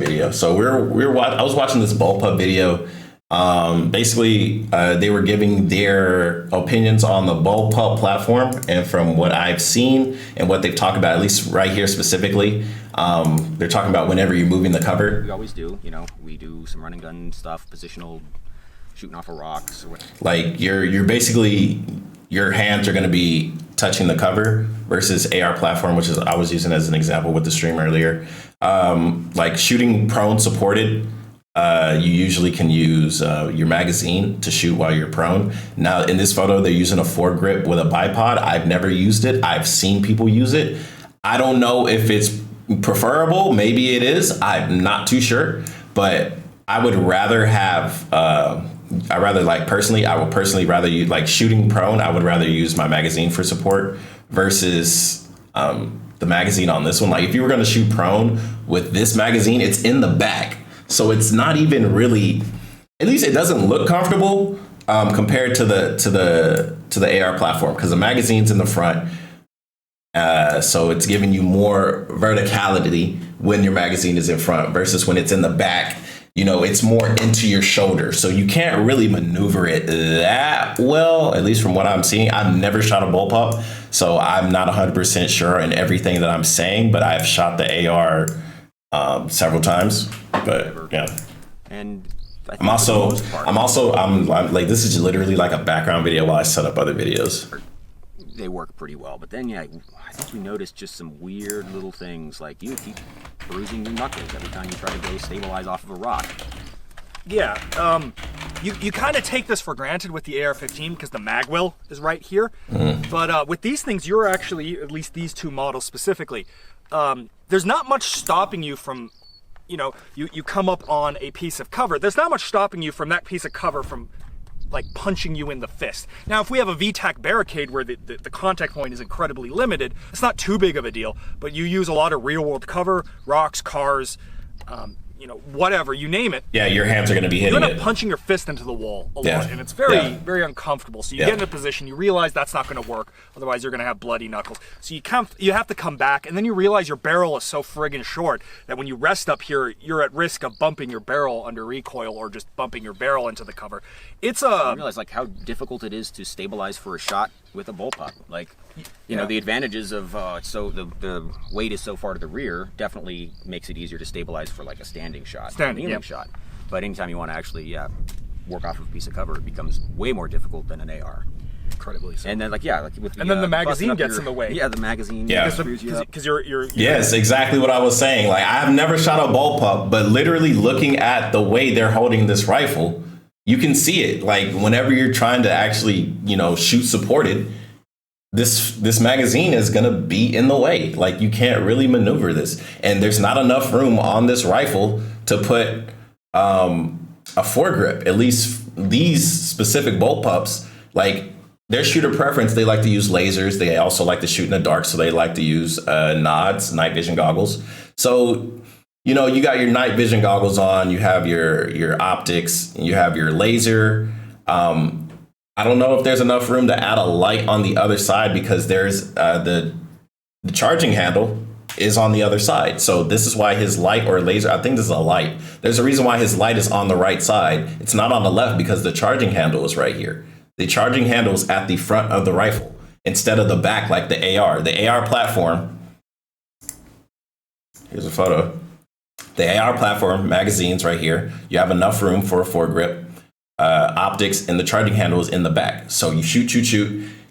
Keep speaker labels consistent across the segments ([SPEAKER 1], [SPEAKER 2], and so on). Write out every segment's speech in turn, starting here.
[SPEAKER 1] video. So I was watching this Bullpup video. Basically, they were giving their opinions on the Bullpup platform, and from what I've seen and what they've talked about, at least right here specifically, they're talking about whenever you're moving the cover.
[SPEAKER 2] We always do, we do some run and gun stuff, positional, shooting off of rocks. Or whatever.
[SPEAKER 1] Like you're basically, your hands are going to be touching the cover versus AR platform, which is I was using as an example with the stream earlier. Like shooting prone supported. You usually can use your magazine to shoot while you're prone. Now, in this photo, they're using a foregrip with a bipod. I've never used it. I've seen people use it. I don't know if it's preferable. Maybe it is. I'm not too sure. But I would rather have, I would personally rather use, like shooting prone, I would rather use my magazine for support versus the magazine on this one. Like if you were going to shoot prone with this magazine, it's in the back. So it's not even really, at least it doesn't look comfortable compared to the AR platform, because the magazine's in the front. So it's giving you more verticality when your magazine is in front versus when it's in the back. It's more into your shoulder. So you can't really maneuver it that well, at least from what I'm seeing. I've never shot a bullpup, so I'm not 100% sure in everything that I'm saying, but I've shot the AR several times. But yeah, and I'm like, this is literally like a background video while I set up other videos.
[SPEAKER 2] They work pretty well, but then I think we noticed just some weird little things, like you keep bruising your knuckles every time you try to go stabilize off of a rock.
[SPEAKER 3] Yeah, you kind of take this for granted with the AR-15 because the magwell is right here, but with these things, you're actually, at least these two models specifically, there's not much stopping you from, you come up on a piece of cover. There's not much stopping you from that piece of cover from like punching you in the fist. Now, if we have a VTAC barricade where the contact point is incredibly limited, it's not too big of a deal, but you use a lot of real world cover, rocks, cars, whatever, you name it.
[SPEAKER 1] Yeah, your hands are going to be hitting it.
[SPEAKER 3] You end up punching your fist into the wall a lot, and it's very uncomfortable. So you get in a position, you realize that's not going to work, otherwise you're going to have bloody knuckles. So you have to come back, and then you realize your barrel is so friggin' short that when you rest up here, you're at risk of bumping your barrel under recoil or just bumping your barrel into the cover. It's
[SPEAKER 2] I realize like how difficult it is to stabilize for a shot with a bullpup. Like, the advantages of the weight is so far to the rear definitely makes it easier to stabilize for like a standing shot, kneeling shot. But anytime you want to actually work off of a piece of cover, it becomes way more difficult than an AR.
[SPEAKER 3] Incredibly so.
[SPEAKER 2] And then
[SPEAKER 3] the magazine gets in the way.
[SPEAKER 2] Yeah, the magazine.
[SPEAKER 1] Yeah,
[SPEAKER 3] because you're
[SPEAKER 1] yes, exactly what I was saying. Like I've never shot a bullpup, but literally looking at the way they're holding this rifle, you can see it. Like whenever you're trying to actually, shoot supported, this magazine is going to be in the way. Like you can't really maneuver this, and there's not enough room on this rifle to put a foregrip. At least these specific bullpups, like their shooter preference, they like to use lasers. They also like to shoot in the dark, so they like to use nods, night vision goggles. So you got your night vision goggles on, you have your optics, you have your laser. I don't know if there's enough room to add a light on the other side, because there's the charging handle is on the other side. So this is why his light or laser, I think this is a light. There's a reason why his light is on the right side. It's not on the left, because the charging handle is right here. The charging handle is at the front of the rifle instead of the back like the AR. The AR platform, here's a photo. The AR platform magazines right here. You have enough room for a foregrip. Optics, and the charging handle is in the back. So you shoot,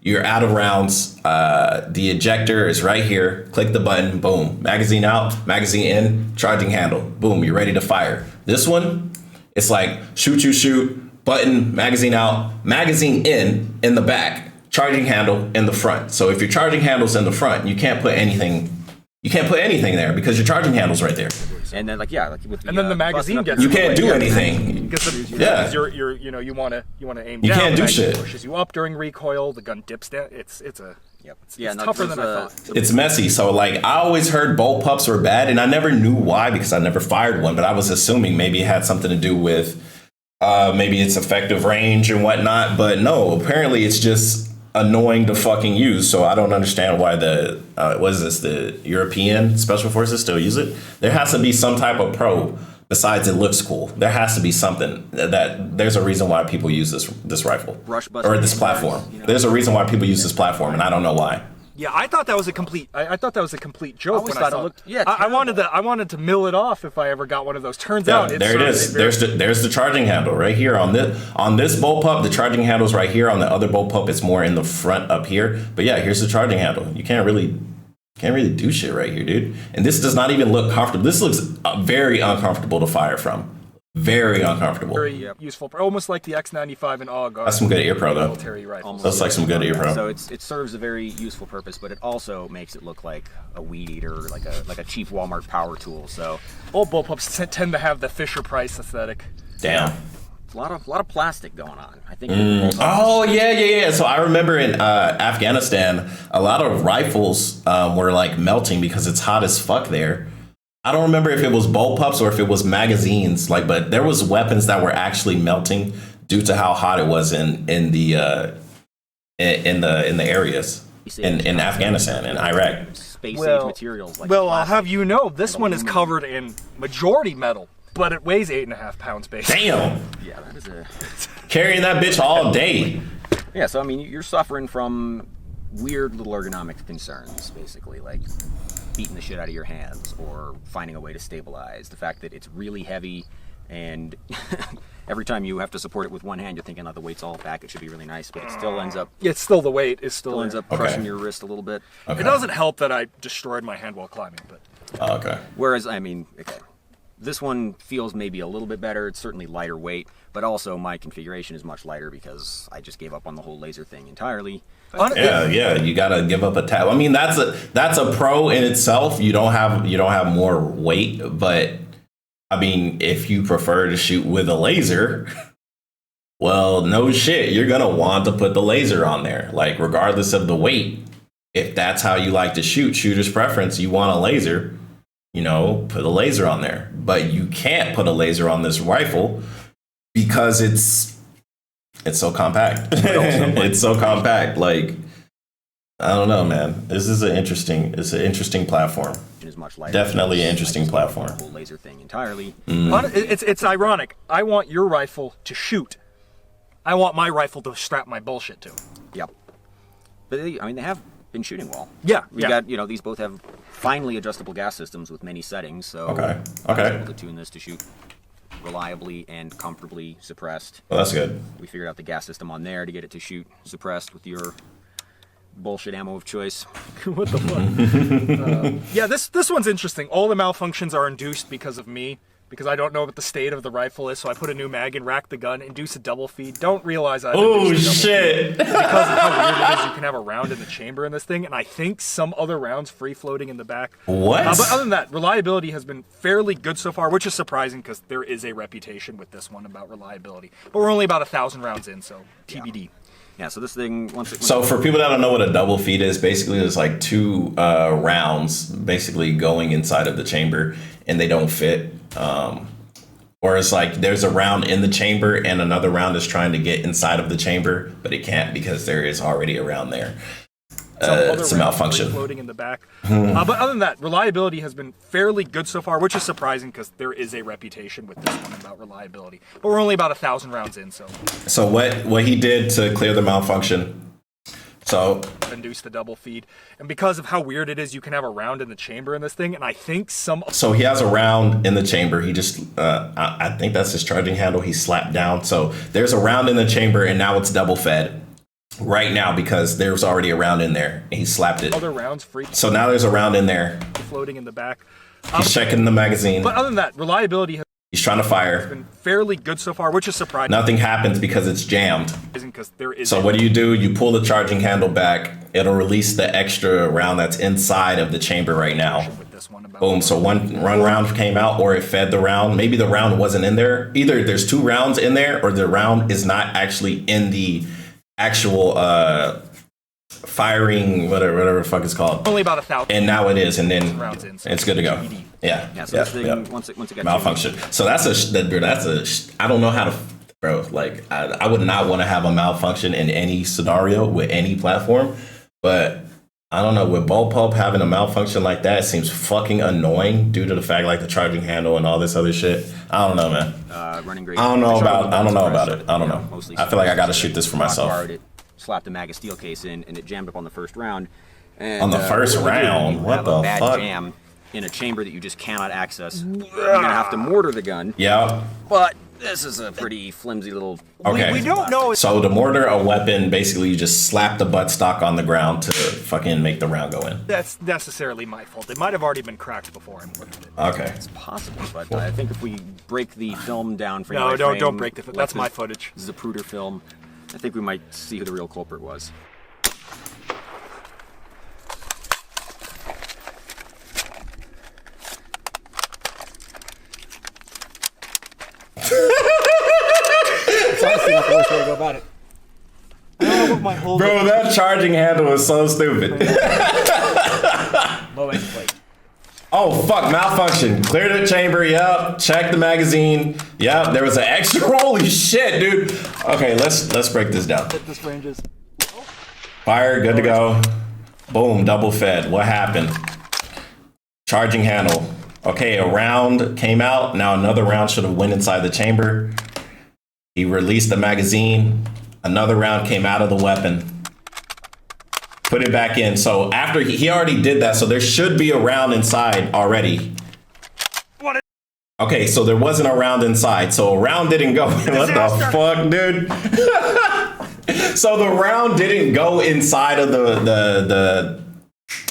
[SPEAKER 1] you're out of rounds. The ejector is right here. Click the button, boom. Magazine out, magazine in, charging handle, boom, you're ready to fire. This one, it's like shoot, button, magazine out, magazine in the back, charging handle in the front. So if your charging handle's in the front, you can't put anything there because your charging handle's right there.
[SPEAKER 2] And then with
[SPEAKER 3] and then the magazine gets
[SPEAKER 1] you can't do anything
[SPEAKER 3] because you're you want to aim down.
[SPEAKER 1] You can't do shit.
[SPEAKER 3] Pushes you up during recoil. The gun dips down. It's tougher than I thought.
[SPEAKER 1] It's messy. So like I always heard bullpups were bad, and I never knew why because I never fired one. But I was assuming maybe it had something to do with maybe its effective range and whatnot. But no, apparently it's just annoying to fucking use. So I don't understand why the what is this? The European Special Forces still use it. There has to be some type of pro besides it looks cool. There has to be something that there's a reason why people use this rifle or this platform. There's a reason why people use this platform, and I don't know why.
[SPEAKER 3] Yeah, I thought that was a complete. I thought that was a complete joke when I saw it.
[SPEAKER 2] Yeah,
[SPEAKER 3] I wanted to mill it off if I ever got one of those. Turns out,
[SPEAKER 1] there it is. There's the charging handle right here on this bullpup. The charging handle's right here. On the other bullpup, it's more in the front up here. But yeah, here's the charging handle. You can't really do shit right here, dude. And this does not even look comfortable. This looks very uncomfortable to fire from. Very uncomfortable.
[SPEAKER 3] Very useful, almost like the X95 and AUG.
[SPEAKER 1] That's some good ear pro though.
[SPEAKER 3] Military rifles.
[SPEAKER 1] That's like some good ear pro.
[SPEAKER 2] So it serves a very useful purpose, but it also makes it look like a weed eater, like a cheap Walmart power tool. So
[SPEAKER 3] all bullpups tend to have the Fisher Price aesthetic.
[SPEAKER 1] Damn.
[SPEAKER 2] A lot of plastic going on. I think.
[SPEAKER 1] Oh yeah. So I remember in Afghanistan, a lot of rifles were like melting because it's hot as fuck there. I don't remember if it was bullpups or if it was magazines, but there was weapons that were actually melting due to how hot it was in the areas in Afghanistan and Iraq.
[SPEAKER 2] Space age materials. Like
[SPEAKER 3] I'll have you know, this one is covered in majority metal, but it weighs 8.5 pounds, basically.
[SPEAKER 1] Damn.
[SPEAKER 2] Yeah, that is
[SPEAKER 1] carrying that bitch all day.
[SPEAKER 2] Yeah, so I mean, you're suffering from weird little ergonomic concerns, basically, like beating the shit out of your hands or finding a way to stabilize. The fact that it's really heavy and every time you have to support it with one hand, you're thinking, oh, the weight's all back, it should be really nice, but it still ends up...
[SPEAKER 3] Yeah, it's still the weight. It still
[SPEAKER 2] ends up crushing your wrist a little bit.
[SPEAKER 3] Okay. It doesn't help that I destroyed my hand while climbing, but...
[SPEAKER 1] Oh, okay.
[SPEAKER 2] Whereas, I mean, this one feels maybe a little bit better. It's certainly lighter weight, but also my configuration is much lighter because I just gave up on the whole laser thing entirely.
[SPEAKER 1] Yeah, you gotta give up a tab. I mean, that's a pro in itself. You don't have more weight, but I mean, if you prefer to shoot with a laser, well, no shit, you're gonna want to put the laser on there. Like, regardless of the weight, if that's how you like to shoot, shooter's preference, you want a laser, put a laser on there. But you can't put a laser on this rifle because it's so compact. It's so compact. Like, I don't know, man. This is an interesting platform.
[SPEAKER 2] Is much lighter.
[SPEAKER 1] Definitely an interesting platform.
[SPEAKER 2] The whole laser thing entirely.
[SPEAKER 3] It's ironic. I want your rifle to shoot. I want my rifle to strap my bullshit to.
[SPEAKER 2] Yep. But they have been shooting well.
[SPEAKER 3] Yeah.
[SPEAKER 2] We got, these both have finely adjustable gas systems with many settings. So
[SPEAKER 1] okay.
[SPEAKER 2] I was able to tune this to shoot reliably and comfortably suppressed.
[SPEAKER 1] Well, that's good.
[SPEAKER 2] We figured out the gas system on there to get it to shoot suppressed with your bullshit ammo of choice.
[SPEAKER 3] What the fuck? Yeah, this one's interesting. All the malfunctions are induced because of me, because I don't know what the state of the rifle is, so I put a new mag in, rack the gun, induce a double feed. Don't realize I
[SPEAKER 1] shit!
[SPEAKER 3] Because of how weird it is, you can have a round in the chamber in this thing, and I think some other rounds free floating in the back.
[SPEAKER 1] What?
[SPEAKER 3] But other than that, reliability has been fairly good so far, which is surprising because there is a reputation with this one about reliability. But we're only about 1,000 rounds in, so TBD.
[SPEAKER 2] Yeah, so this thing,
[SPEAKER 1] So for people that don't know what a double feed is, basically there's like two rounds basically going inside of the chamber, and they don't fit. Or it's like there's a round in the chamber and another round is trying to get inside of the chamber, but it can't because there is already a round there. It's a malfunction.
[SPEAKER 3] Floating in the back. But other than that, reliability has been fairly good so far, which is surprising because there is a reputation with this one about reliability. But we're only about 1,000 rounds in, so.
[SPEAKER 1] So what he did to clear the malfunction. So
[SPEAKER 3] induce the double feed, and because of how weird it is, you can have a round in the chamber in this thing, and I think So
[SPEAKER 1] he has a round in the chamber. He just, I think that's his charging handle. He slapped down. So there's a round in the chamber, and now it's double fed. Right now, because there's already a round in there, and he slapped it.
[SPEAKER 3] Other rounds free.
[SPEAKER 1] So now there's a round in there.
[SPEAKER 3] Floating in the back.
[SPEAKER 1] He's checking the magazine.
[SPEAKER 3] But other than that, reliability has
[SPEAKER 1] He's trying to fire.
[SPEAKER 3] been fairly good so far, which is surprising.
[SPEAKER 1] Nothing happens because it's jammed.
[SPEAKER 3] Because there is.
[SPEAKER 1] So what do? You pull the charging handle back. It'll release the extra round that's inside of the chamber right now. Boom. So one round came out, or it fed the round. Maybe the round wasn't in there. Either there's two rounds in there, or the round is not actually in the actual firing, whatever the fuck it's called.
[SPEAKER 3] Only about 1,000.
[SPEAKER 1] And now it is, and then
[SPEAKER 3] rounds in, so
[SPEAKER 1] it's good to go. Yeah.
[SPEAKER 2] So this thing, once it got
[SPEAKER 1] malfunction. So that's a I don't know how to. bro, like I would not want to have a malfunction in any scenario with any platform, but I don't know, with Bullpup having a malfunction like that seems fucking annoying due to the fact like the charging handle and all this other shit. I don't know, man.
[SPEAKER 2] Running great.
[SPEAKER 1] I don't know about it. I don't know.
[SPEAKER 2] Mostly
[SPEAKER 1] I feel like I got to shoot this for myself.
[SPEAKER 2] It slapped the mag of steel case in, and it jammed up on the first round. And,
[SPEAKER 1] on the first round? What the
[SPEAKER 2] bad
[SPEAKER 1] fuck?
[SPEAKER 2] Jam in a chamber that you just cannot access. You're gonna have to mortar the gun.
[SPEAKER 1] Yeah.
[SPEAKER 2] But this is a pretty flimsy little.
[SPEAKER 1] Okay.
[SPEAKER 3] We don't know.
[SPEAKER 1] So to mortar a weapon, basically you just slap the buttstock on the ground to fucking make the round go in.
[SPEAKER 3] That's necessarily my fault. It might have already been cracked before I mortared it.
[SPEAKER 1] Okay.
[SPEAKER 2] It's possible, but I think if we break the film down for
[SPEAKER 3] No,
[SPEAKER 2] you,
[SPEAKER 3] don't break the. That's my footage.
[SPEAKER 2] Zapruder film. I think we might see who the real culprit was.
[SPEAKER 4] It's honestly not the worst way to go about it. I don't know what my whole
[SPEAKER 1] Bro, that charging handle is so stupid.
[SPEAKER 4] low end plate.
[SPEAKER 1] Oh, fuck, malfunction. Clear the chamber, yep. Check the magazine. Yep, there was an extra. Holy shit, dude. Okay, let's break this down.
[SPEAKER 4] This range is.
[SPEAKER 1] Fire, good to go. Boom, double fed. What happened? Charging handle. Okay, a round came out. Now another round should have went inside the chamber. He released the magazine. Another round came out of the weapon. Put it back in. So after he already did that, so there should be a round inside already. Okay, so there wasn't a round inside. So a round didn't go. What the fuck, dude? So the round didn't go inside of the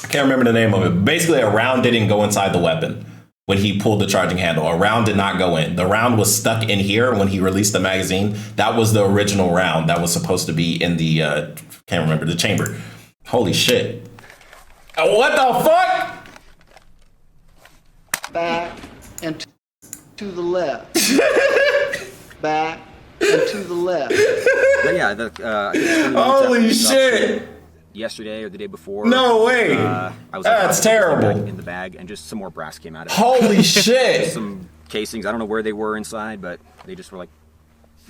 [SPEAKER 1] I can't remember the name of it. Basically, a round didn't go inside the weapon when he pulled the charging handle. A round did not go in. The round was stuck in here when he released the magazine. That was the original round that was supposed to be in the can't remember, the chamber. Holy shit. What the fuck?
[SPEAKER 5] Back and to the left. Back and to the left.
[SPEAKER 2] But yeah,
[SPEAKER 1] Holy shit.
[SPEAKER 2] Yesterday or the day before.
[SPEAKER 1] No way.
[SPEAKER 2] I was
[SPEAKER 1] That's terrible.
[SPEAKER 2] In the bag, and just some more brass came out of it.
[SPEAKER 1] Holy shit.
[SPEAKER 2] Some casings. I don't know where they were inside, but they just were like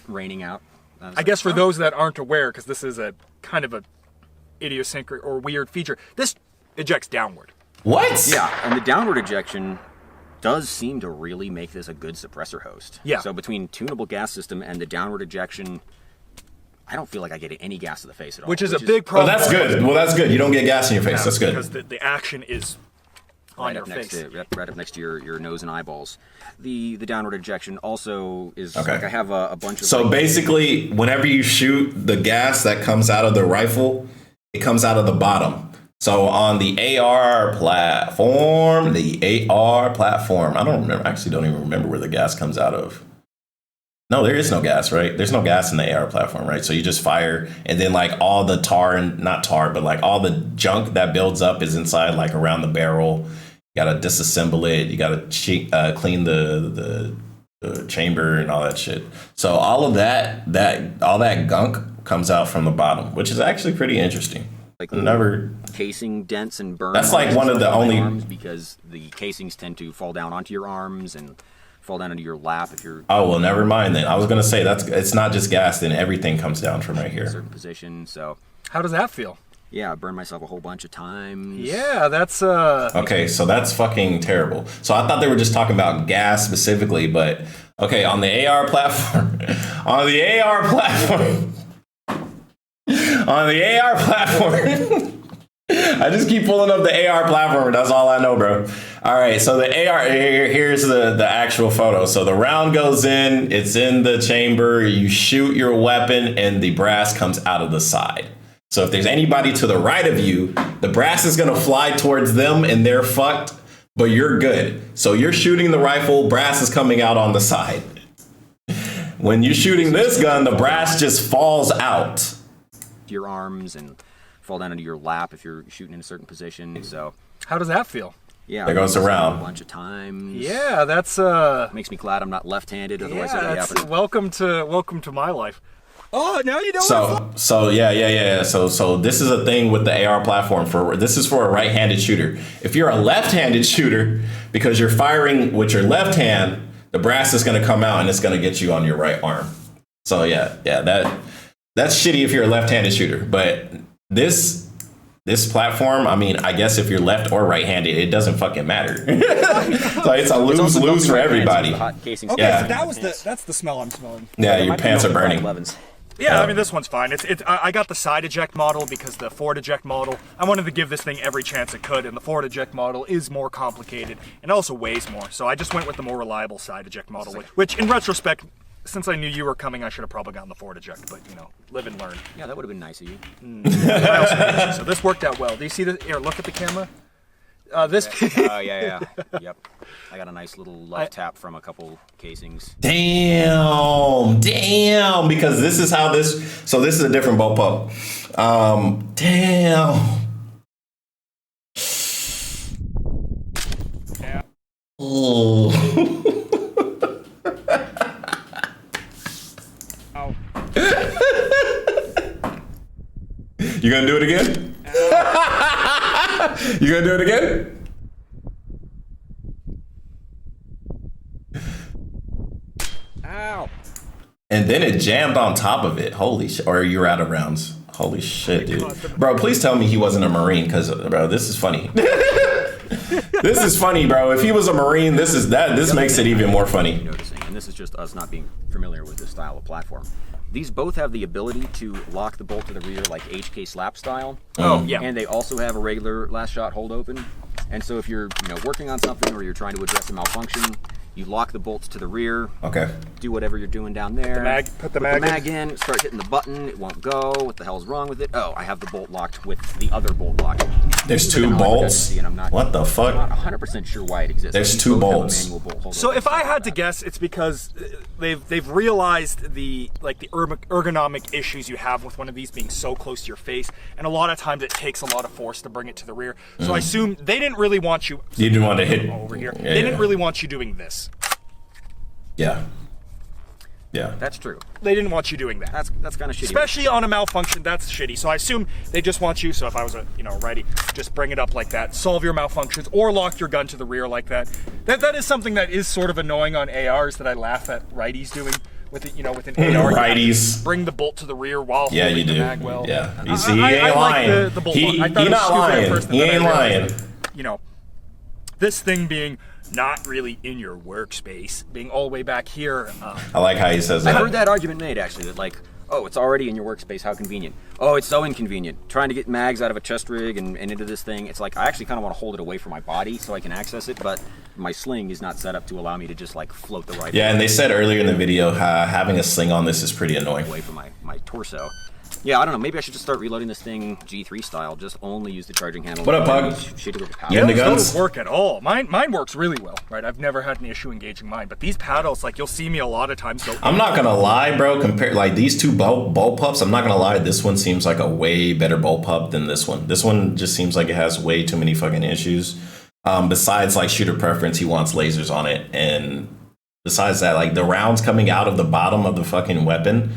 [SPEAKER 2] raining out.
[SPEAKER 3] I guess for those that aren't aware, because this is a kind of a idiosyncratic or weird feature, this ejects downward.
[SPEAKER 1] What?
[SPEAKER 2] Yeah, and the downward ejection does seem to really make this a good suppressor host.
[SPEAKER 3] Yeah.
[SPEAKER 2] So between tunable gas system and the downward ejection, I don't feel like I get any gas to the face at all.
[SPEAKER 3] Which is a big problem.
[SPEAKER 1] Oh, that's good. Well, that's good. You don't get gas in your face. That's good.
[SPEAKER 3] Because the action is on
[SPEAKER 2] right
[SPEAKER 3] your
[SPEAKER 2] up next
[SPEAKER 3] face.
[SPEAKER 2] to right up next to your nose and eyeballs. The downward ejection also is
[SPEAKER 1] Okay.
[SPEAKER 2] like I have a bunch of.
[SPEAKER 1] So
[SPEAKER 2] like,
[SPEAKER 1] basically, whenever you shoot the gas that comes out of the rifle, it comes out of the bottom. So on the AR platform, I don't remember. I actually don't even remember where the gas comes out of. No, there is no gas, right? There's no gas in the AR platform, right? So you just fire, and then like all the tar and not tar, but like all the junk that builds up is inside, like around the barrel. You gotta disassemble it. You gotta clean the chamber and all that shit. So all of all that gunk comes out from the bottom, which is actually pretty interesting.
[SPEAKER 2] like
[SPEAKER 1] Never
[SPEAKER 2] casing dents and burns.
[SPEAKER 1] That's like one of the only
[SPEAKER 2] arms because the casings tend to fall down onto your arms and fall down into your lap if you're.
[SPEAKER 1] Oh well, never mind then. I was gonna say it's not just gas. Then everything comes down from right
[SPEAKER 2] in a
[SPEAKER 1] here.
[SPEAKER 2] certain position. So
[SPEAKER 3] How does that feel?
[SPEAKER 2] yeah, I burned myself a whole bunch of times.
[SPEAKER 3] Yeah, that's
[SPEAKER 1] Okay, so that's fucking terrible. So I thought they were just talking about gas specifically, but okay, on the AR platform, on the AR platform. I just keep pulling up the AR platform. That's all I know, bro. All right, so the AR, here's the actual photo. So the round goes in, it's in the chamber, you shoot your weapon, and the brass comes out of the side. So if there's anybody to the right of you, the brass is gonna fly towards them and they're fucked, but you're good. So you're shooting the rifle, brass is coming out on the side. When you're shooting this gun, the brass just falls out.
[SPEAKER 2] Your arms and fall down into your lap if you're shooting in a certain position. So
[SPEAKER 3] how does that feel?
[SPEAKER 2] yeah,
[SPEAKER 1] There goes the round.
[SPEAKER 2] a bunch of times.
[SPEAKER 3] Yeah, that's
[SPEAKER 2] Makes me glad I'm not left-handed. Otherwise,
[SPEAKER 3] yeah,
[SPEAKER 2] that would
[SPEAKER 3] that's
[SPEAKER 2] happen.
[SPEAKER 3] welcome to my life. Oh, now you know.
[SPEAKER 1] So yeah. So this is a thing with the AR platform this is for a right-handed shooter. If you're a left-handed shooter, because you're firing with your left hand, the brass is going to come out and it's going to get you on your right arm. So yeah, that's shitty if you're a left-handed shooter. But this platform, I mean, I guess if you're left or right-handed, it doesn't fucking matter. So it's a lose-lose for everybody.
[SPEAKER 3] Okay,
[SPEAKER 1] Yeah.
[SPEAKER 3] so that's the smell I'm smelling.
[SPEAKER 1] Yeah, your pants are burning.
[SPEAKER 3] Yeah, I mean, this one's fine. I got the side eject model because the forward eject model, I wanted to give this thing every chance it could, and the forward eject model is more complicated and also weighs more. So I just went with the more reliable side eject model, which in retrospect, since I knew you were coming, I should have probably gotten the forward eject, but, you know, live and learn.
[SPEAKER 2] Yeah, that would have been nice of you.
[SPEAKER 3] I also did, so this worked out well. Do you see this? Here, look at the camera. This.
[SPEAKER 2] Oh, yeah. Yep. I got a nice little love tap from a couple casings.
[SPEAKER 1] Damn, because this is how so this is a different bullpup. Damn.
[SPEAKER 3] Yeah.
[SPEAKER 1] Oh.
[SPEAKER 3] Ow.
[SPEAKER 1] You gonna do it again? You gonna do it again?
[SPEAKER 2] Ow.
[SPEAKER 1] And then it jammed on top of it. Holy shit. Or you're out of rounds. Holy shit, dude. Bro, please tell me he wasn't a Marine, because, bro, this is funny. This is funny, bro. If he was a Marine, this makes it even more funny.
[SPEAKER 2] Noticing, and this is just us not being familiar with this style of platform. These both have the ability to lock the bolt to the rear like HK slap style.
[SPEAKER 3] Oh, yeah.
[SPEAKER 2] And they also have a regular last shot hold open. And so if you're working on something or you're trying to address a malfunction, you lock the bolts to the rear.
[SPEAKER 1] Okay.
[SPEAKER 2] Do whatever you're doing down there.
[SPEAKER 3] Put the mag
[SPEAKER 2] in. Start hitting the button. It won't go. What the hell's wrong with it? Oh, I have the bolt locked with the other bolt locked.
[SPEAKER 1] There's two bolts? What the fuck?
[SPEAKER 2] I'm not 100% sure why it exists.
[SPEAKER 1] There's two bolts.
[SPEAKER 3] So if I had to guess, it's because they've realized the ergonomic issues you have with one of these being so close to your face, and a lot of times it takes a lot of force to bring it to the rear. So I assume they didn't really want you.
[SPEAKER 1] You didn't want to hit
[SPEAKER 3] over here. They didn't really want you doing this.
[SPEAKER 1] Yeah.
[SPEAKER 2] That's true.
[SPEAKER 3] They didn't want you doing that.
[SPEAKER 2] That's kind of shitty.
[SPEAKER 3] Especially on a malfunction, that's shitty. So I assume they just want you, so if I was a righty, just bring it up like that, solve your malfunctions, or lock your gun to the rear like that. That is something that is sort of annoying on ARs that I laugh at righties doing with it, with an AR.
[SPEAKER 1] Righties.
[SPEAKER 3] Bring the bolt to the rear while
[SPEAKER 1] you
[SPEAKER 3] holding
[SPEAKER 1] do.
[SPEAKER 3] the mag well.
[SPEAKER 1] Yeah. You see, he ain't lying.
[SPEAKER 3] Like the bolt
[SPEAKER 1] he
[SPEAKER 3] I thought it was
[SPEAKER 1] not
[SPEAKER 3] stupid at
[SPEAKER 1] lying.
[SPEAKER 3] first,
[SPEAKER 1] He ain't lying.
[SPEAKER 3] This thing being not really in your workspace, being all the way back here.
[SPEAKER 1] I like how he says that.
[SPEAKER 2] I heard that argument made, actually, that oh, it's already in your workspace, how convenient. Oh, it's so inconvenient. Trying to get mags out of a chest rig and into this thing, it's like, I actually kind of want to hold it away from my body so I can access it, but my sling is not set up to allow me to just float the rifle.
[SPEAKER 1] Yeah, and they said earlier in the video how having a sling on this is pretty annoying.
[SPEAKER 2] Away from my torso. Yeah, I don't know. Maybe I should just start reloading this thing G3 style. Just only use the charging handle.
[SPEAKER 1] What up, Pug?
[SPEAKER 3] Yeah,
[SPEAKER 1] the
[SPEAKER 3] those
[SPEAKER 1] guns?
[SPEAKER 3] don't work at all. Mine works really well, right? I've never had an issue engaging mine. But these paddles, you'll see me a lot of times go.
[SPEAKER 1] I'm not gonna lie, bro. Compare these two bullpups. I'm not gonna lie. This one seems like a way better bullpup than this one. This one just seems like it has way too many fucking issues. Besides shooter preference, he wants lasers on it, and besides that, the rounds coming out of the bottom of the fucking weapon,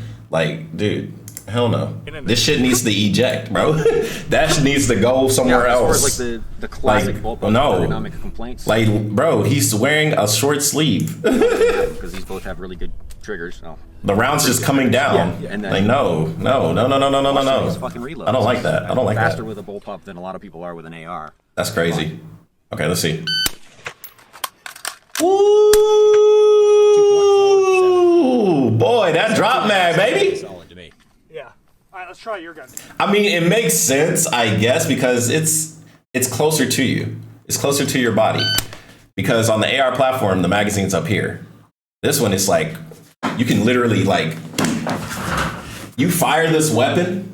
[SPEAKER 1] dude. Hell no. This shit needs to eject, bro. That shit needs to go somewhere else.
[SPEAKER 2] As far as the classic bullpup ergonomic complaints.
[SPEAKER 1] Bro, he's wearing a short sleeve.
[SPEAKER 2] Because these both have really good triggers. Oh.
[SPEAKER 1] The round's just coming down.
[SPEAKER 2] And then,
[SPEAKER 1] no.
[SPEAKER 2] His fucking reloads.
[SPEAKER 1] I don't like that. I don't like that.
[SPEAKER 2] Faster with a bullpup than a lot of people are with an AR.
[SPEAKER 1] That's crazy. Okay, let's see. Ooh, boy, that drop mag, baby.
[SPEAKER 2] Solid to me.
[SPEAKER 3] Yeah. All right, let's try your gun.
[SPEAKER 1] I mean, it makes sense, I guess, because it's closer to you. It's closer to your body. Because on the AR platform, the magazine's up here. This one is you can literally you fire this weapon,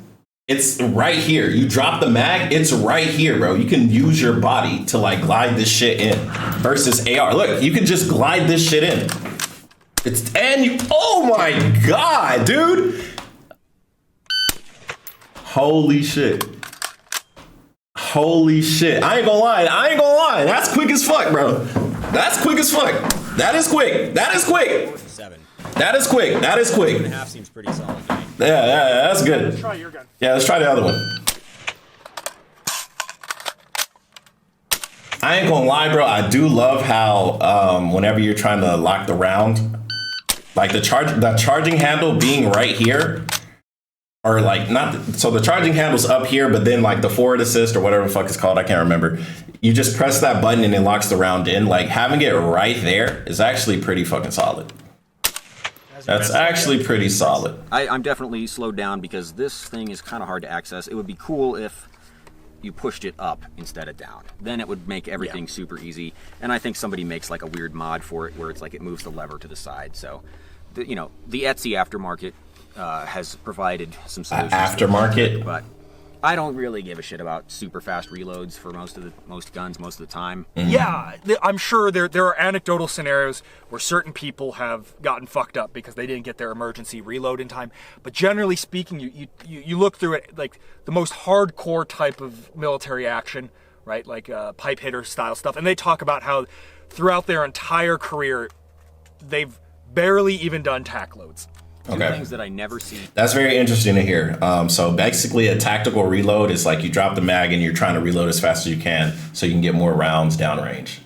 [SPEAKER 1] it's right here. You drop the mag, it's right here, bro. You can use your body to glide this shit in. Versus AR. Look, you can just glide this shit in. Oh my god, dude. Holy shit. Holy shit. I ain't gonna lie. That's quick as fuck, bro. That's quick as fuck. That is quick.
[SPEAKER 2] 7.
[SPEAKER 1] That is quick.
[SPEAKER 2] 2.5 seems pretty solid to me.
[SPEAKER 1] Yeah, that's good.
[SPEAKER 3] Let's try your gun.
[SPEAKER 1] Yeah, let's try the other one. I ain't gonna lie, bro. I do love how whenever you're trying to lock the round, Like the charging handle being right here, or like not. So the charging handle's up here, but then like the forward assist or whatever the fuck it's called, I can't remember. You just press that button and it locks the round in. Like having it right there is actually pretty fucking solid. That's actually pretty solid.
[SPEAKER 2] I'm definitely slowed down because this thing is kind of hard to access. It would be cool if you pushed it up instead of down. Then it would make everything super easy. And I think somebody makes like a weird mod for it where it's like it moves the lever to the side. So, the Etsy aftermarket has provided some solutions.
[SPEAKER 1] Aftermarket?
[SPEAKER 2] But I don't really give a shit about super fast reloads for most guns most of the time.
[SPEAKER 1] Mm-hmm.
[SPEAKER 3] Yeah, I'm sure there are anecdotal scenarios where certain people have gotten fucked up because they didn't get their emergency reload in time. But generally speaking, you look through it, like the most hardcore type of military action, right? Like pipe hitter style stuff. And they talk about how throughout their entire career, they've barely even done tack loads.
[SPEAKER 2] Two things that I never see.
[SPEAKER 1] That's very interesting to hear. So basically a tactical reload is like you drop the mag and you're trying to reload as fast as you can so you can get more rounds downrange.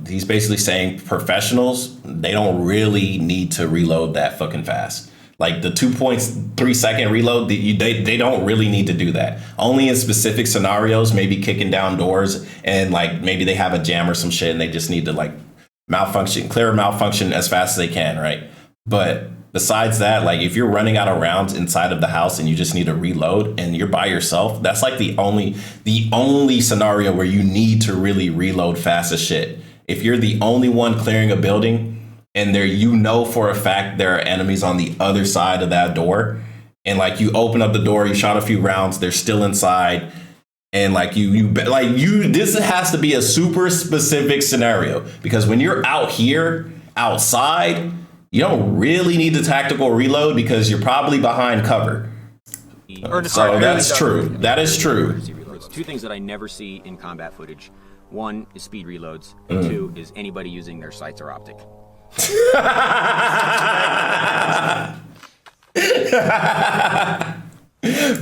[SPEAKER 1] He's basically saying professionals, they don't really need to reload that fucking fast. Like the 2.3 second reload, they don't really need to do that. Only in specific scenarios, maybe kicking down doors and like maybe they have a jam or some shit and they just need to like clear a malfunction as fast as they can, right? But besides that, like if you're running out of rounds inside of the house and you just need to reload and you're by yourself, that's like the only scenario where you need to really reload fast as shit. If you're the only one clearing a building and for a fact there are enemies on the other side of that door, and like you open up the door, you shot a few rounds, they're still inside, and like this has to be a super specific scenario, because when you're out here outside, you don't really need the tactical reload because you're probably behind cover. So that's true. That is true.
[SPEAKER 2] Two things that I never see in combat footage. One is speed reloads, and two is anybody using their sights or optic.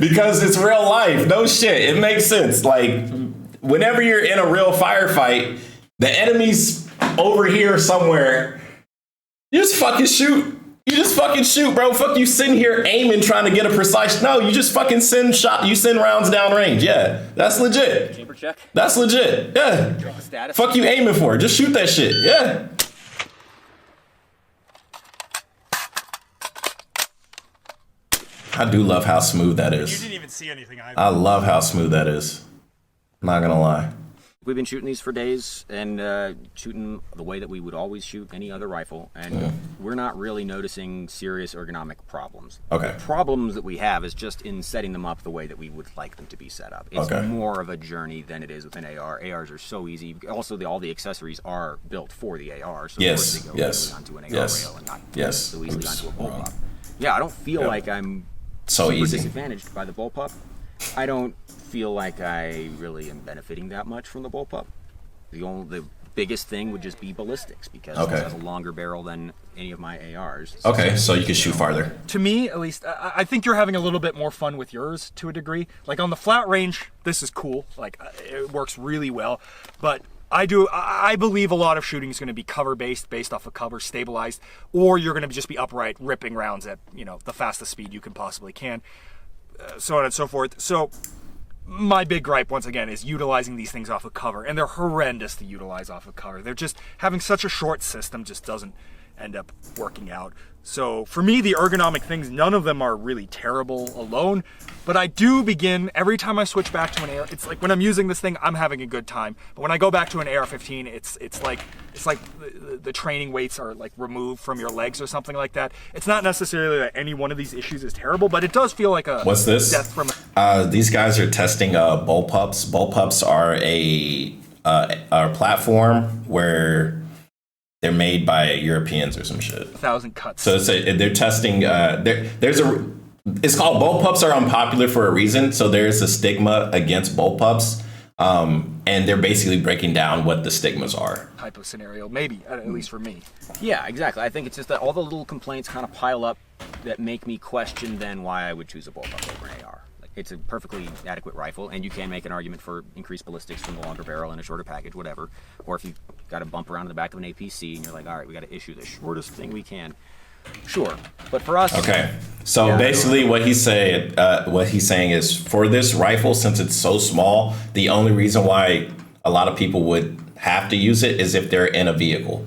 [SPEAKER 1] Because it's real life. No shit. It makes sense. Like whenever you're in a real firefight, the enemy's over here somewhere. You just fucking shoot. Bro. Fuck you sitting here aiming, trying to get a precise. No, you just fucking send rounds downrange. Yeah, that's legit.
[SPEAKER 2] Chamber check.
[SPEAKER 1] That's legit. Yeah.
[SPEAKER 2] Check the status.
[SPEAKER 1] Fuck you aiming for. Just shoot that shit. Yeah. I do love how smooth that is.
[SPEAKER 3] You didn't even see anything either.
[SPEAKER 1] I love how smooth that is. I'm not gonna lie.
[SPEAKER 2] We've been shooting these for days and shooting the way that we would always shoot any other rifle, and we're not really noticing serious ergonomic problems.
[SPEAKER 1] Okay.
[SPEAKER 2] The problems that we have is just in setting them up the way that we would like them to be set up. It's more of a journey than it is with an AR. ARs are so easy. Also, all the accessories are built for the AR, so of course they go easily onto an AR rail and not so easily onto a bullpup. Yeah, I don't feel like I'm super disadvantaged by the bullpup. I don't feel like I really am benefiting that much from the bullpup. The biggest thing would just be ballistics, because it has a longer barrel than any of my ARs.
[SPEAKER 1] So you can shoot farther.
[SPEAKER 3] To me, at least, I think you're having a little bit more fun with yours to a degree. Like on the flat range, this is cool. Like it works really well. But I believe a lot of shooting is going to be cover based off of cover, stabilized, or you're going to just be upright, ripping rounds at the fastest speed you can possibly can, so on and so forth. So my big gripe, once again, is utilizing these things off of cover, and they're horrendous to utilize off of cover. They're just having such a short system just doesn't end up working out. So for me, the ergonomic things, none of them are really terrible alone, but I do begin, every time I switch back to an AR, it's like when I'm using this thing, I'm having a good time. But when I go back to an AR-15, it's like the training weights are like removed from your legs or something like that. It's not necessarily that any one of these issues is terrible, but it does feel like a
[SPEAKER 1] What's this?
[SPEAKER 3] death from
[SPEAKER 1] These guys are testing Bullpups. Bullpups are a platform where they're made by Europeans or some shit.
[SPEAKER 3] 1,000 cuts.
[SPEAKER 1] So they're testing. It's called Bullpups are unpopular for a reason. So there's a stigma against Bullpups, and they're basically breaking down what the stigmas are.
[SPEAKER 3] Type of scenario, maybe, at least for me.
[SPEAKER 2] Yeah, exactly. I think it's just that all the little complaints kind of pile up that make me question then why I would choose a bullpup over an AR. Like It's a perfectly adequate rifle, and you can make an argument for increased ballistics from the longer barrel and a shorter package, whatever. Or if you got a bump around in the back of an APC and you're like, all right, we got to issue the shortest thing we can. Sure, but for us,
[SPEAKER 1] okay. So basically, what he's saying is, for this rifle, since it's so small, the only reason why a lot of people would have to use it is if they're in a vehicle.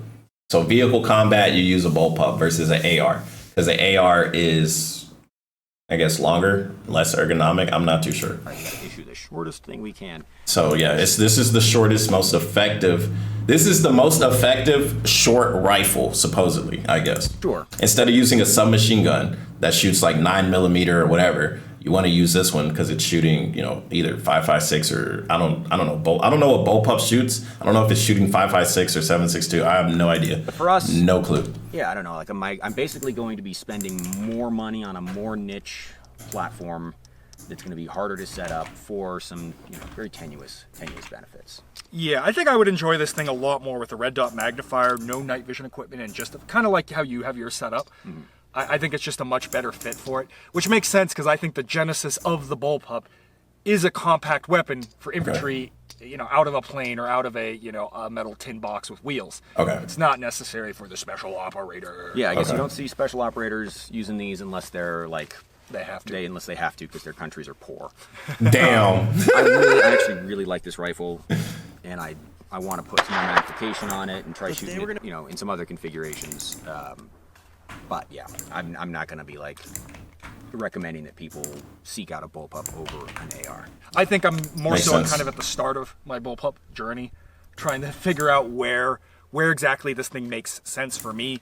[SPEAKER 1] So vehicle combat, you use a bullpup versus an AR, because the AR is, I guess, longer, less ergonomic. I'm not too sure.
[SPEAKER 2] I gotta issue the shortest thing we can.
[SPEAKER 1] So yeah, this is the shortest, most effective. This is the most effective short rifle, supposedly, I guess.
[SPEAKER 2] Sure.
[SPEAKER 1] Instead of using a submachine gun that shoots like 9mm or whatever, you want to use this one because it's shooting, either 5.56 or I don't know. I don't know what Bullpup shoots. I don't know if it's shooting 5.56 or 7.62. I have no idea.
[SPEAKER 2] But for us,
[SPEAKER 1] no clue.
[SPEAKER 2] Yeah, I don't know. Like I'm basically going to be spending more money on a more niche platform that's going to be harder to set up for some very tenuous benefits.
[SPEAKER 3] Yeah, I think I would enjoy this thing a lot more with a red dot magnifier, no night vision equipment, and just kind of like how you have yours set up. Mm-hmm. I think it's just a much better fit for it, which makes sense because I think the genesis of the Bullpup is a compact weapon for infantry, out of a plane or out of a metal tin box with wheels.
[SPEAKER 1] Okay.
[SPEAKER 3] It's not necessary for the special operator.
[SPEAKER 2] Yeah, I guess you don't see special operators using these unless they're like
[SPEAKER 3] they have to.
[SPEAKER 2] Unless they have to because their countries are poor.
[SPEAKER 1] Damn.
[SPEAKER 2] I actually really like this rifle, and I want to put some more magnification on it and try shooting it, in some other configurations. But yeah, I'm not going to be like recommending that people seek out a bullpup over an AR.
[SPEAKER 3] I think I'm more
[SPEAKER 1] Makes
[SPEAKER 3] so
[SPEAKER 1] sense.
[SPEAKER 3] kind of at the start of my bullpup journey, trying to figure out where exactly this thing makes sense for me,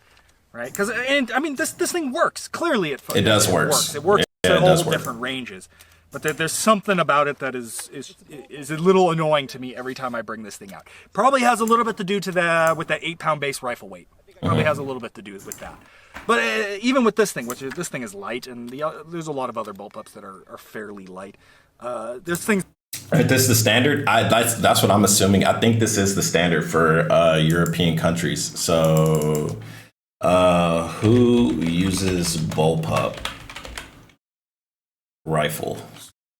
[SPEAKER 3] right? Because this thing works clearly. It
[SPEAKER 1] does
[SPEAKER 3] work.
[SPEAKER 1] works.
[SPEAKER 3] It works
[SPEAKER 1] Yeah,
[SPEAKER 3] at
[SPEAKER 1] it does
[SPEAKER 3] all
[SPEAKER 1] work.
[SPEAKER 3] different ranges. But there's something about it that is a little annoying to me every time I bring this thing out. Probably has a little bit to do with that 8-pound base rifle weight. Probably has a little bit to do with that. But even with this thing, this thing is light, and there's a lot of other bullpups that are fairly light. There's things.
[SPEAKER 1] Right, this is the standard. That's what I'm assuming. I think this is the standard for European countries. So, who uses bullpup rifle?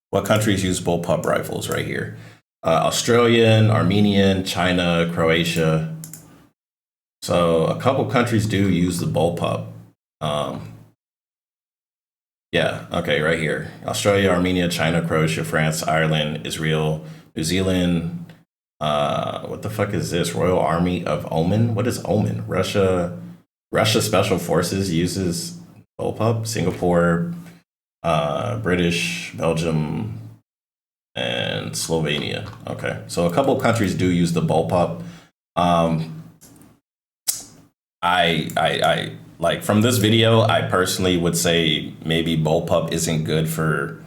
[SPEAKER 1] What countries use bullpup rifles? Right here: Australian, Armenian, China, Croatia. So a couple countries do use the bullpup. Yeah, okay, right here. Australia, Armenia, China, Croatia, France, Ireland, Israel, New Zealand. What the fuck is this? Royal Army of Oman? What is Oman? Russia Special Forces uses bullpup. Singapore, British, Belgium, and Slovenia. Okay, so a couple countries do use the bullpup. I like from this video, I personally would say maybe bullpup isn't good for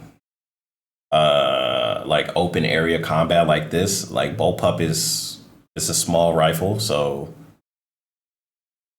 [SPEAKER 1] like open area combat like this. Like bullpup is a small rifle, so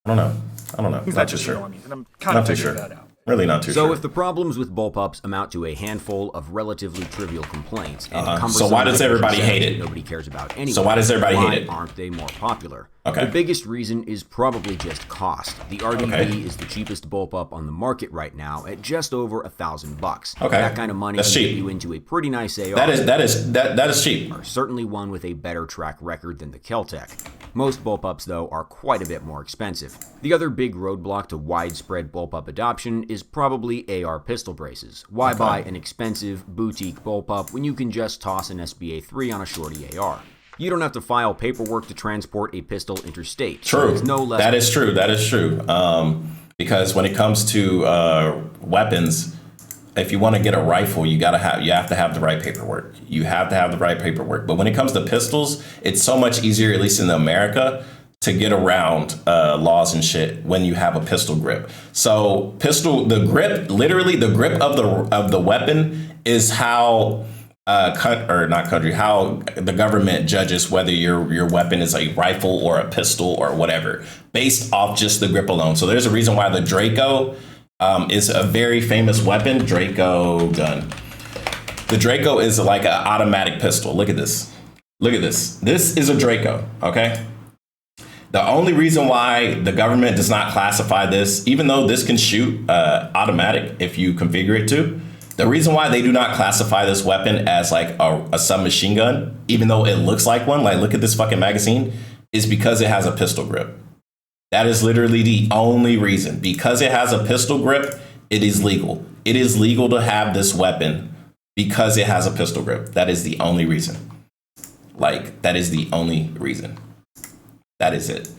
[SPEAKER 1] I don't know. Not too sure.
[SPEAKER 3] And I'm kind of figuring that out.
[SPEAKER 1] Really not too sure.
[SPEAKER 2] So if the problems with bullpups amount to a handful of relatively trivial complaints and cumbersome
[SPEAKER 1] so why does everybody hate it?
[SPEAKER 2] Nobody cares about anyway.
[SPEAKER 1] So why does everybody hate it?
[SPEAKER 2] Aren't they more popular?
[SPEAKER 1] Okay.
[SPEAKER 2] The biggest reason is probably just cost. The RDB is the cheapest bullpup on the market right now at just over $1,000.
[SPEAKER 1] Okay.
[SPEAKER 2] That kind of money
[SPEAKER 1] That's
[SPEAKER 2] can
[SPEAKER 1] cheap.
[SPEAKER 2] get you into a pretty nice AR.
[SPEAKER 1] That is cheap.
[SPEAKER 2] Certainly one with a better track record than the Keltec. Most bullpups, though, are quite a bit more expensive. The other big roadblock to widespread bullpup adoption is probably AR pistol braces. Why buy an expensive boutique bullpup when you can just toss an SBA-3 on a shorty AR? You don't have to file paperwork to transport a pistol interstate.
[SPEAKER 1] True.
[SPEAKER 2] So no less
[SPEAKER 1] That is true. Because when it comes to weapons, if you want to get a rifle, you have to have the right paperwork. You have to have the right paperwork. But when it comes to pistols, it's so much easier, at least in America, to get around laws and shit when you have a pistol grip. So the grip of the weapon is how how the government judges whether your weapon is a rifle or a pistol or whatever, based off just the grip alone. So there's a reason why the Draco is a very famous weapon. Draco gun. The Draco is like an automatic pistol. Look at this. This is a Draco, okay? The only reason why the government does not classify this, even though this can shoot automatic if you configure it to, The reason why they do not classify this weapon as like a submachine gun, even though it looks like one, like look at this fucking magazine, is because it has a pistol grip. That is literally the only reason. Because it has a pistol grip, it is legal. It is legal to have this weapon because it has a pistol grip. That is the only reason. Like, that is the only reason. That is it.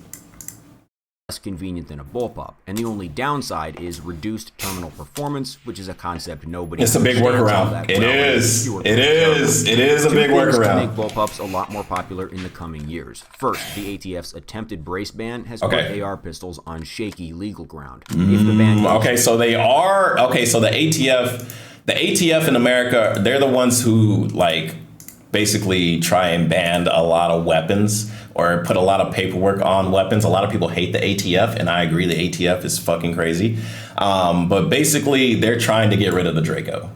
[SPEAKER 2] Less convenient than a bullpup, and the only downside is reduced terminal performance, which is a concept nobody.
[SPEAKER 1] It's a big workaround. It is a big workaround.
[SPEAKER 2] To make bullpups a lot more popular in the coming years. First, the ATF's attempted brace ban has put AR pistols on shaky legal ground. If the ban
[SPEAKER 1] so they are so the ATF in America, they're the ones who like basically try and ban a lot of weapons or put a lot of paperwork on weapons. A lot of people hate the ATF, and I agree the ATF is fucking crazy. But basically, they're trying to get rid of the Draco,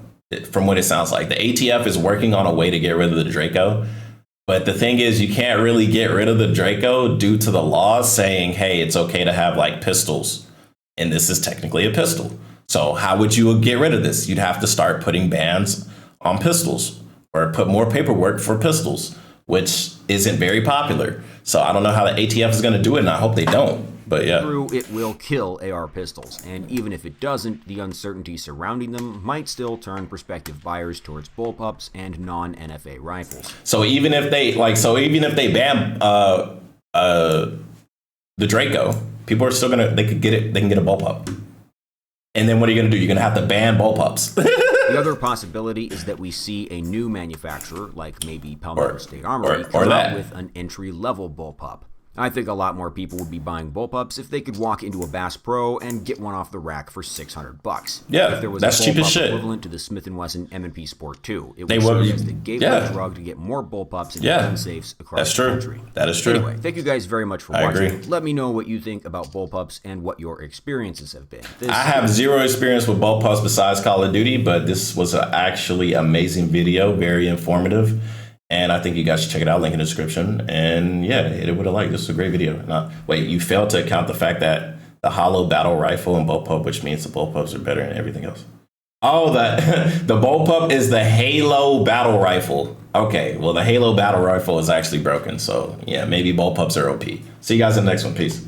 [SPEAKER 1] from what it sounds like. The ATF is working on a way to get rid of the Draco. But the thing is, you can't really get rid of the Draco due to the laws saying, hey, it's okay to have like pistols. And this is technically a pistol. So how would you get rid of this? You'd have to start putting bans on pistols or put more paperwork for pistols, which isn't very popular. So I don't know how the ATF is going to do it, and I hope they don't. But yeah.
[SPEAKER 2] True, it will kill AR pistols, and even if it doesn't, the uncertainty surrounding them might still turn prospective buyers towards bullpups and non-NFA rifles.
[SPEAKER 1] So even if they ban the Draco, people are still they can get a bullpup. And then what are you going to do? You're going to have to ban bullpups.
[SPEAKER 2] The other possibility is that we see a new manufacturer, like maybe Palmetto State Armory, come out with an entry-level bullpup. I think a lot more people would be buying bullpups if they could walk into a Bass Pro and get one off the rack for $600.
[SPEAKER 1] Yeah,
[SPEAKER 2] if there was
[SPEAKER 1] that's
[SPEAKER 2] a
[SPEAKER 1] cheap as
[SPEAKER 2] bullpup
[SPEAKER 1] shit.
[SPEAKER 2] equivalent to the Smith & Wesson M&P Sport 2, it would serve as the gateway drug to get more bullpups and gun safes across the country.
[SPEAKER 1] That is true.
[SPEAKER 2] Anyway, thank you guys very much for watching. Let me know what you think about bullpups and what your experiences have been.
[SPEAKER 1] I have zero experience with bullpups besides Call of Duty, but this was an actually amazing video, very informative. And I think you guys should check it out, link in the description. And yeah, hit it with a like. This is a great video. Now, wait, you failed to account the fact that the hollow battle rifle and bullpup, which means the bullpups are better than everything else. Oh, the bullpup is the Halo battle rifle. Okay, well, the Halo battle rifle is actually broken. So yeah, maybe bullpups are OP. See you guys in the next one. Peace.